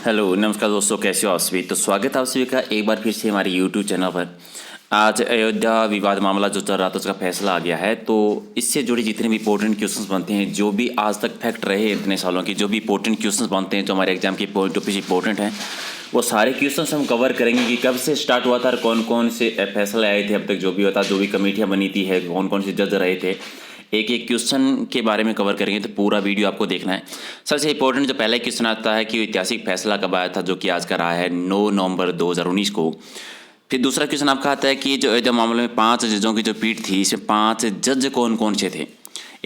Hello नमस्कार दोस्तों, कैसे हो आप सभी। तो स्वागत है आप सभी का एक बार फिर से हमारे यूट्यूब चैनल पर। आज अयोध्या विवाद मामला जो चल रहा था उसका फैसला आ गया है। तो इससे जुड़े जितने भी इंपॉर्टेंट क्वेश्चंस बनते हैं, जो भी आज तक फैक्ट रहे इतने सालों के, जो भी इंपॉर्टेंट क्वेश्चंस बनते हैं जो हमारे एग्जाम के पॉइंट ऑफ व्यू से इंपॉर्टेंट हैं, वो सारे क्वेश्चंस हम कवर करेंगे कि कब से स्टार्ट हुआ था और कौन कौन से फैसले आए थे अब तक, जो भी होता, जो भी कमेटियाँ बनी थी है, कौन कौन से जज रहे थे, एक एक क्वेश्चन के बारे में कवर करेंगे। तो पूरा वीडियो आपको देखना है। सबसे इंपॉर्टेंट जो पहला क्वेश्चन आता है कि ऐतिहासिक फैसला कब आया था, जो कि आज का रहा है 9 नवंबर 2019 को। फिर दूसरा क्वेश्चन आपका आता है कि जो अयोध्या मामले में 5 जजों की जो पीठ थी, इसमें 5 जज कौन कौन से थे।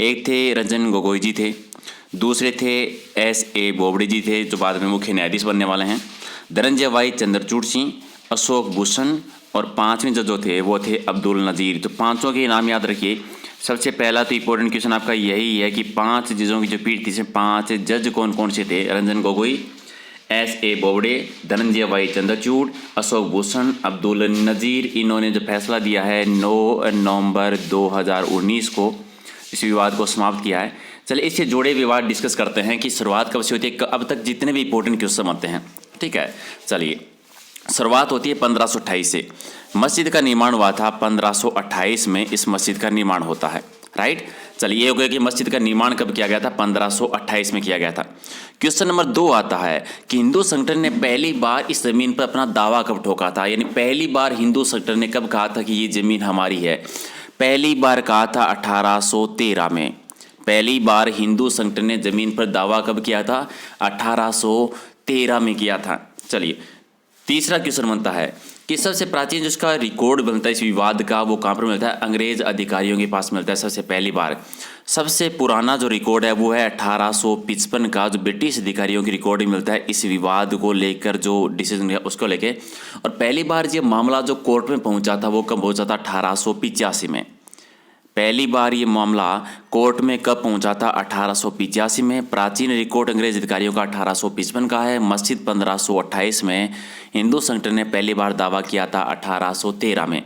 एक थे रंजन गोगोई जी थे, दूसरे थे S.A. बोबडे जी थे जो बाद में मुख्य न्यायाधीश बनने वाले हैं, धनंजय वाई चंद्रचूड़ सिंह, अशोक भूषण, और 5वें जज जो थे वो थे अब्दुल नज़ीर। तो पाँचों के नाम याद रखिए। सबसे पहला तो इंपॉर्टेंट क्वेश्चन आपका यही है कि 5 जजों की जो पीठ थी, इसमें 5 जज कौन कौन से थे। रंजन गोगोई, S.A. बोबडे, धनंजय वाई चंद्रचूड़, अशोक भूषण, अब्दुल नज़ीर। इन्होंने जो फैसला दिया है 9 नवंबर 2019 को इस विवाद को समाप्त किया है। चलिए इससे जुड़े विवाद डिस्कस करते हैं कि शुरुआत कब से होती है, अब तक जितने भी इंपॉर्टेंट क्वेश्चन आते हैं। ठीक है, चलिए शुरुआत होती है 1528 से। मस्जिद का निर्माण हुआ था 1528 में, इस मस्जिद का निर्माण होता है। राइट, चलिए ये हो गया कि मस्जिद का निर्माण कब किया गया था, 1528 में किया गया था। क्वेश्चन नंबर 2 आता है कि हिंदू संगठन ने पहली बार इस ज़मीन पर अपना दावा कब ठोका था, यानी पहली बार हिंदू संगठन ने कब कहा था कि ये ज़मीन हमारी है। पहली बार कहा था 1813 में। पहली बार हिंदू संगठन ने ज़मीन पर दावा कब किया था, 1813 में किया था। चलिए तीसरा क्वेश्चन बनता है कि सबसे प्राचीन जिसका रिकॉर्ड बनता है इस विवाद का, वो कहाँ पर मिलता है, अंग्रेज अधिकारियों के पास मिलता है सबसे पहली बार। सबसे पुराना जो रिकॉर्ड है वो है 1855 का, जो ब्रिटिश अधिकारियों की रिकॉर्ड मिलता है इस विवाद को लेकर, जो डिसीजन है उसको लेके। और पहली बार ये मामला जो कोर्ट में पहुंचा था वो कब पहुंचा था, 1885 में। पहली बार ये मामला कोर्ट में कब पहुंचा था, 1885 में। प्राचीन रिकॉर्ड अंग्रेज अधिकारियों का 1855 का है। मस्जिद 1528 में। हिंदू संगठन ने पहली बार दावा किया था 1813 में।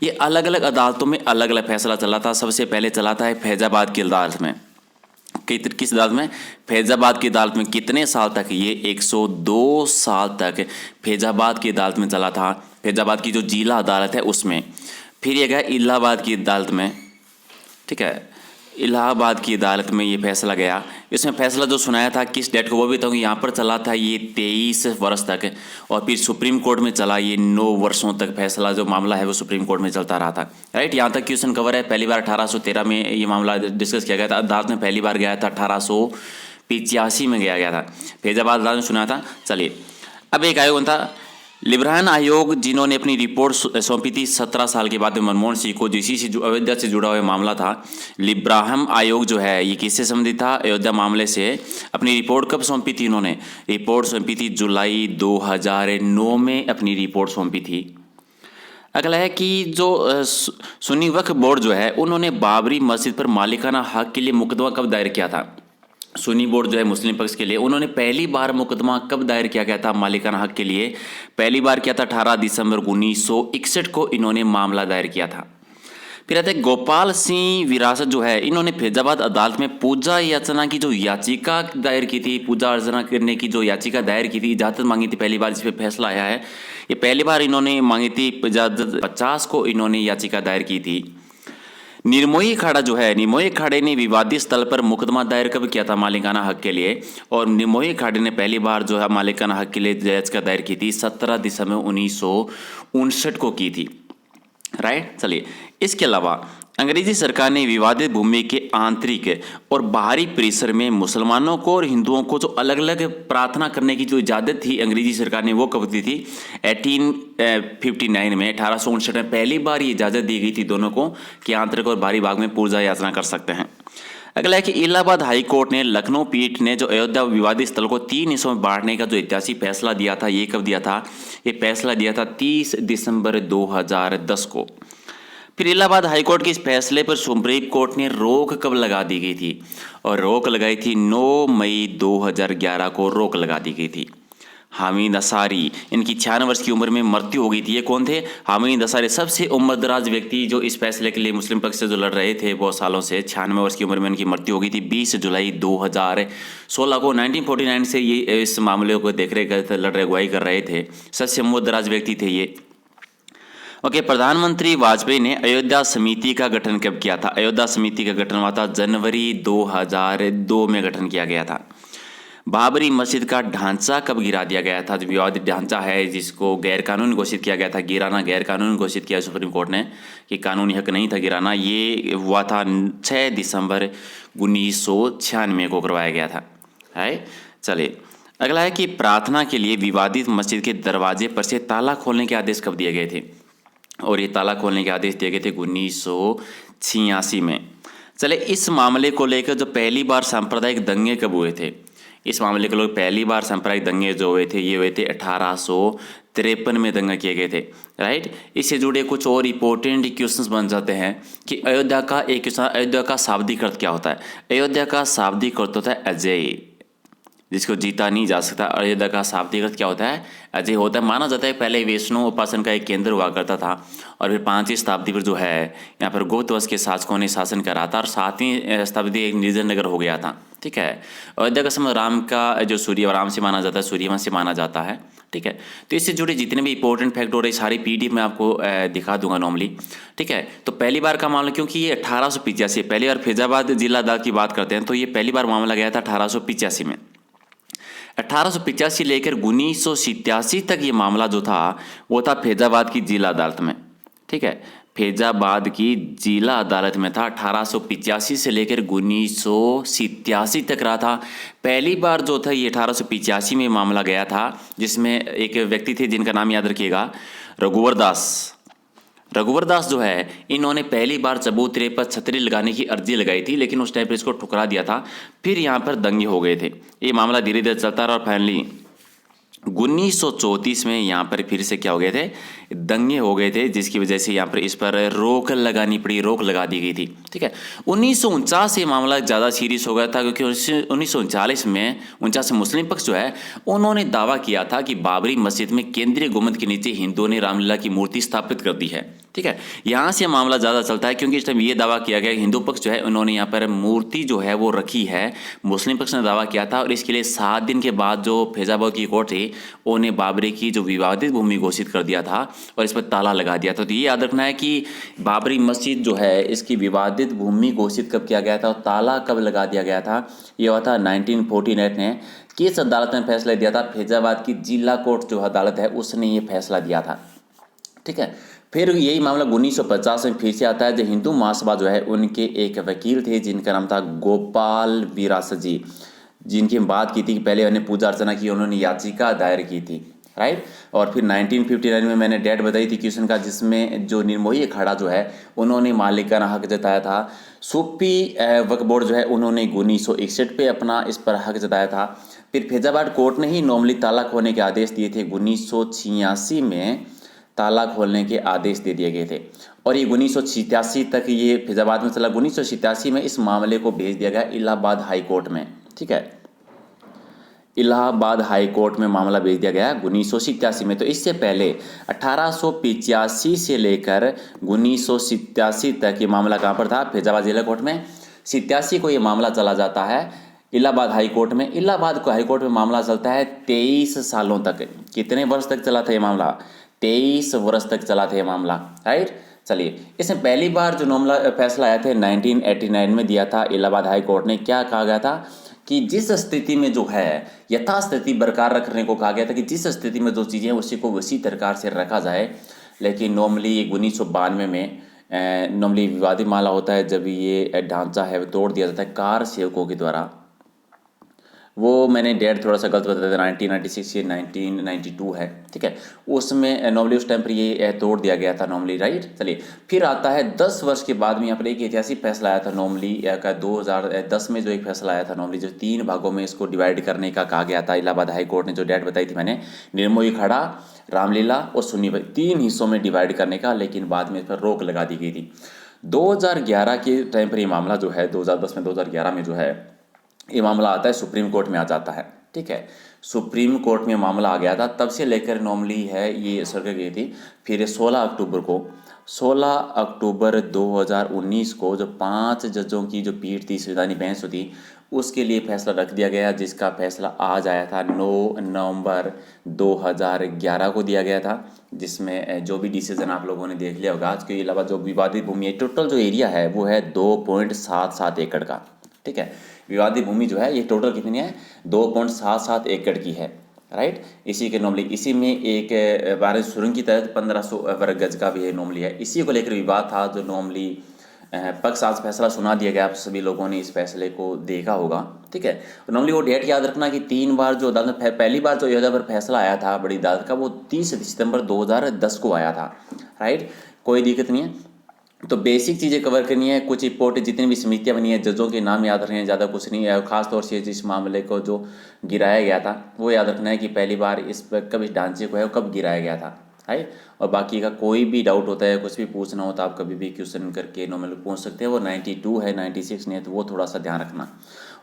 ये अलग अलग अदालतों में अलग अलग फैसला चला था। सबसे पहले चला था फैजाबाद की अदालत में। किस अदालत में, फैजाबाद की अदालत में। कितने साल तक, ये 102 साल तक फैजाबाद की अदालत में चला था। फैजाबाद की जो जिला अदालत है उसमें। फिर ये गया इलाहाबाद की अदालत में। ठीक है, इलाहाबाद की अदालत में ये फैसला गया। इसमें फैसला जो सुनाया था किस डेट को वो भी बताऊँगी। यहाँ पर चला था ये 23 वर्ष तक, और फिर सुप्रीम कोर्ट में चला ये 9 वर्षों तक। फैसला जो मामला है वो सुप्रीम कोर्ट में चलता रहा था। राइट, यहाँ तक क्वेश्चन कवर है। पहली बार 1813 में ये मामला डिस्कस किया गया था। अदालत में पहली बार गया था 1885 में गया था। फैजाबाद अदालत में सुना था। चलिए अब एक आयोग था लिब्राहन आयोग, जिन्होंने अपनी रिपोर्ट सौंपी थी 17 साल के बाद में मनमोहन सिंह को, जिसी से अयोध्या से जुड़ा हुआ मामला था। लिब्राहम आयोग जो है ये किससे संबंधित था, अयोध्या मामले से। अपनी रिपोर्ट कब सौंपी थी इन्होंने, रिपोर्ट सौंपी थी जुलाई 2009 में अपनी रिपोर्ट सौंपी थी। अगला है कि जो सुन्नी वक्फ बोर्ड जो है, उन्होंने बाबरी मस्जिद पर मालिकाना हक के लिए मुकदमा कब दायर किया था। सुन्नी बोर्ड जो है मुस्लिम पक्ष के लिए, उन्होंने पहली बार मुकदमा कब दायर किया गया था मालिकाना हक के लिए। पहली बार किया था 18 दिसंबर 1961 को इन्होंने मामला दायर किया था। फिर आता है गोपाल सिंह विरासत जो है, इन्होंने फैजाबाद अदालत में पूजा याचना की जो याचिका दायर की थी, पूजा अर्चना करने की जो याचिका दायर की थी, इजाज़त मांगी थी पहली बार, जिस पर फैसला आया है। ये पहली बार इन्होंने मांगी थी इजाज़त 50 को इन्होंने याचिका दायर की थी। निर्मोही अखाड़ा जो है, निर्मोही अखाड़े ने विवादित स्थल पर मुकदमा दायर कब किया था मालिकाना हक के लिए, और निर्मोही अखाड़े ने पहली बार जो है मालिकाना हक के लिए याचिका दायर की थी 17 दिसंबर 1959 को की थी। राइट, चलिए इसके अलावा अंग्रेजी सरकार ने विवादित भूमि के आंतरिक और बाहरी परिसर में मुसलमानों को और हिंदुओं को जो अलग अलग प्रार्थना करने की जो इजाज़त थी अंग्रेजी सरकार ने, वो कब दी थी, 1859 में। 1859 में पहली बार ये इजाज़त दी गई थी दोनों को कि आंतरिक और बाहरी भाग में पूजा याचना कर सकते हैं। अगला है कि इलाहाबाद हाई कोर्ट ने, लखनऊ पीठ ने जो अयोध्या विवादित स्थल को 3 हिस्सों में बांटने का जो ऐतिहासिक फैसला दिया था, ये कब दिया था, ये फैसला दिया था 30 दिसंबर 2010 को। फिर इलाहाबाद हाईकोर्ट के इस फैसले पर सुप्रीम कोर्ट ने रोक कब लगा दी गई थी, और रोक लगाई थी 9 मई 2011 को रोक लगा दी गई थी। हामिद अंसारी, इनकी 96 वर्ष की उम्र में मृत्यु हो गई थी। ये कौन थे? हामिद अंसारी, सबसे उम्रदराज व्यक्ति जो इस फैसले के लिए मुस्लिम पक्ष से जो लड़ रहे थे बहुत सालों से। 96 वर्ष की उम्र में इनकी मृत्यु हो गई थी 20 जुलाई 2016 को। 1949 से ये इस मामले को देख रहे लड़ रहे अगुवाई कर रहे थे। सबसे उम्रदराज व्यक्ति थे ये। ओके, प्रधानमंत्री वाजपेयी ने अयोध्या समिति का गठन कब किया था? अयोध्या समिति का गठन हुआ था जनवरी 2002 में गठन किया गया था। बाबरी मस्जिद का ढांचा कब गिरा दिया गया था? जो विवादित ढांचा है जिसको गैरकानूनी घोषित किया गया था, गिराना गैरकानूनी घोषित किया सुप्रीम कोर्ट ने कि कानूनी हक नहीं था गिराना, ये हुआ था 6 दिसंबर 1996 को करवाया गया था। है, चलिए अगला है कि प्रार्थना के लिए विवादित मस्जिद के दरवाजे पर से ताला खोलने के आदेश कब दिए गए थे? और ये ताला खोलने के आदेश दिए गए थे 1986 में। चले, इस मामले को लेकर जो पहली बार सांप्रदायिक दंगे कब हुए थे? इस मामले के लोग पहली बार सांप्रदायिक दंगे जो हुए थे ये हुए थे 1853 में दंगे किए गए थे। राइट, इससे जुड़े कुछ और इंपॉर्टेंट क्वेश्चंस बन जाते हैं कि अयोध्या का एक क्वेश्चन, अयोध्या का शाब्दिक अर्थ क्या होता है? अयोध्या का शाब्दिक अर्थ होता है अजय, जिसको जीता नहीं जा सकता। अयोध्या का शाब्दिक अर्थ क्या होता है? अजय होता है। माना जाता है पहले वैष्णव उपासन का एक केंद्र हुआ करता था और फिर 5वीं शताब्दी पर जो है यहाँ पर गुप्त वंश के शासकों ने शासन करा था और 7वीं शताब्दी एक निर्जन नगर हो गया था। ठीक है, अयोध्या का समय राम का जो सूर्य राम से माना जाता है, सूर्यवंश से माना जाता है। ठीक है, तो इससे जुड़े जितने भी इंपॉर्टेंट फैक्ट हो रहे सारी PDF में आपको दिखा दूंगा नॉर्मली। ठीक है, तो पहली बार का मामला, क्योंकि ये 1885 पहली बार फैजाबाद जिला अदालत की बात करते हैं तो ये पहली बार मामला गया था 1885 में। 1885 लेकर 1987 तक ये मामला जो था वो था फैजाबाद की जिला अदालत में। ठीक है, फैजाबाद की जिला अदालत में था। 1885 से लेकर 1987 तक रहा था। पहली बार जो था ये 1885 में मामला गया था, जिसमें एक व्यक्ति थे जिनका नाम याद रखिएगा, रघुवर दास। रघुवर दास जो है, इन्होंने पहली बार चबूतरे पर छतरी लगाने की अर्जी लगाई थी, लेकिन उस टाइम पर इसको ठुकरा दिया था। फिर यहाँ पर दंगे हो गए थे। ये मामला धीरे धीरे चलता रहा और फाइनली 1934 में यहाँ पर फिर से क्या हो गए थे? दंगे हो गए थे, जिसकी वजह से यहाँ पर इस पर रोक लगानी पड़ी, रोक लगा दी गई थी। ठीक है, 1949 से मामला ज़्यादा सीरियस हो गया था, क्योंकि 1939 में मुस्लिम पक्ष जो है उन्होंने दावा किया था कि बाबरी मस्जिद में केंद्रीय गुंबद के नीचे हिंदुओं ने रामलीला की मूर्ति स्थापित कर दी है। ठीक है, यहाँ से मामला ज़्यादा चलता है, क्योंकि इस टाइम ये दावा किया गया हिंदू पक्ष जो है उन्होंने यहाँ पर मूर्ति जो है वो रखी है, मुस्लिम पक्ष ने दावा किया था। और इसके लिए 7 दिन के बाद जो फैजाबाद की कोर्ट थी उन्हें बाबरी की जो विवादित भूमि घोषित कर दिया था और इस पर ताला लगा दिया था। तो ये याद रखना है कि बाबरी मस्जिद जो है इसकी विवादित भूमि घोषित कब किया गया था और ताला कब लगा दिया गया था? ये हुआ था 1948 ने। किस अदालत ने फैसला दिया था? फैजाबाद की जिला कोर्ट जो अदालत है उसने ये फैसला दिया था। ठीक है, फिर यही मामला 1950 में फिर से आता है, जो हिंदू महासभा जो है उनके एक वकील थे जिनका नाम था गोपाल विरासत जी, जिनकी बात की थी कि पहले उन्होंने पूजा अर्चना की, उन्होंने याचिका दायर की थी। राइट, और फिर 1959 में मैंने डेट बताई थी क्वेश्चन का, जिसमें जो निर्मोही अखाड़ा जो है उन्होंने मालिकाना हक जताया था। सूफी वक्फ बोर्ड जो है उन्होंने 1961 पे अपना इस पर हक जताया था। फिर फैजाबाद कोर्ट ने ही नॉर्मली ताला खोलने के आदेश दिए थे। 1986 में ताला खोलने के आदेश दे दिए गए थे और ये 1987 तक ये फैजाबाद में चला। 1987 में इस मामले को भेज दिया गया इलाहाबाद हाई कोर्ट में। ठीक है, इलाहाबाद हाई कोर्ट में मामला भेज दिया गया 1987 में। तो इससे पहले 1885 से लेकर 1987 तक ये मामला कहाँ पर था? फैजाबाद जिला कोर्ट में। 87 को ये मामला चला जाता है इलाहाबाद हाई कोर्ट में। इलाहाबाद को हाई कोर्ट में मामला चलता है 23 सालों तक। कितने वर्ष तक चला था ये मामला? 23 वर्ष तक चला था ये मामला। राइट, चलिए इसमें पहली बार जो मामला फैसला आया था 1989 में दिया था इलाहाबाद हाई कोर्ट ने। क्या कहा गया था कि जिस स्थिति में जो है यथास्थिति बरकरार रखने को कहा गया था, कि जिस स्थिति में जो चीज़ें हैं उसी को उसी प्रकार से रखा जाए। लेकिन नॉर्मली 1992 में नॉर्मली विवादित मामला होता है जब ये ढांचा है वो तोड़ दिया जाता है कार सेवकों के द्वारा। वो मैंने डेट थोड़ा सा गलत बताया था, 1996 या 1992 है। ठीक है, उसमें नॉर्मली उस टाइम पर ये तोड़ दिया गया था नॉर्मली। राइट, चलिए फिर आता है 10 वर्ष के बाद में यहाँ पर एक ऐतिहासिक फैसला आया था नॉर्मली का 2010 में जो एक फैसला आया था नॉर्मली, जो 3 भागों में इसको डिवाइड करने का कहा गया था। इलाहाबाद हाई कोर्ट ने जो डेट बताई थी मैंने, निर्मोही अखाड़ा, रामलीला और सुन्नी, 3 हिस्सों में डिवाइड करने का, लेकिन बाद में इस पर रोक लगा दी गई थी। 2011 के टाइम पर ये मामला जो है 2010 में 2011 में जो है ये मामला आता है सुप्रीम कोर्ट में आ जाता है। ठीक है, सुप्रीम कोर्ट में मामला आ गया था, तब से लेकर नॉर्मली है ये सरकार गई थी। फिर 16 अक्टूबर 2019 को जो 5 जजों की जो पीठ थी, संवैधानिक बेंच थी, उसके लिए फैसला रख दिया गया, जिसका फैसला आज आया था 9 नवंबर 2011 को दिया गया था, जिसमें जो भी डिसीजन आप लोगों ने देख लिया होगा। इसके अलावा जो विवादित भूमि है, टोटल जो एरिया है वो है 2.77 एकड़ का। ठीक है, विवादित भूमि जो है ये टोटल कितनी है, 2.77 एकड़ की है। राइट, इसी के नॉर्मली इसी में एक 12 सुरंग की तहत 1500 वर्ग गज का भी है नॉर्मली है। इसी को लेकर विवाद था, जो नॉर्मली पक्ष आज फैसला सुना दिया गया। आप सभी लोगों ने इस फैसले को देखा होगा। ठीक है, नॉर्मली वो डेट याद रखना कि 3 बार जो अदालत में पहली बार जो अयोध्या पर फैसला आया था बड़ी अदालत का, वो 30 सितंबर 2010 को आया था। राइट, कोई दिक्कत नहीं है। तो बेसिक चीज़ें कवर करनी है, कुछ इंपॉर्टेंट जितनी भी समितियाँ बनी है, जजों के नाम याद रखने हैं, ज़्यादा कुछ नहीं है। खास तौर से जिस मामले को जो गिराया गया था वो याद रखना है कि पहली बार इस पर कब, इस ढांचे को है वो कब गिराया गया था। राइट, और बाकी का कोई भी डाउट होता है, कुछ भी पूछना हो तो आप कभी भी क्वेश्चन करके नॉर्मल पूछ सकते हैं। वो 92 है, 96 नहीं है, तो वो थोड़ा सा ध्यान रखना।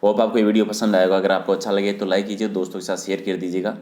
होप आपको ये वीडियो पसंद आएगा। अगर आपको अच्छा लगे तो लाइक कीजिए, दोस्तों के साथ शेयर कर दीजिएगा।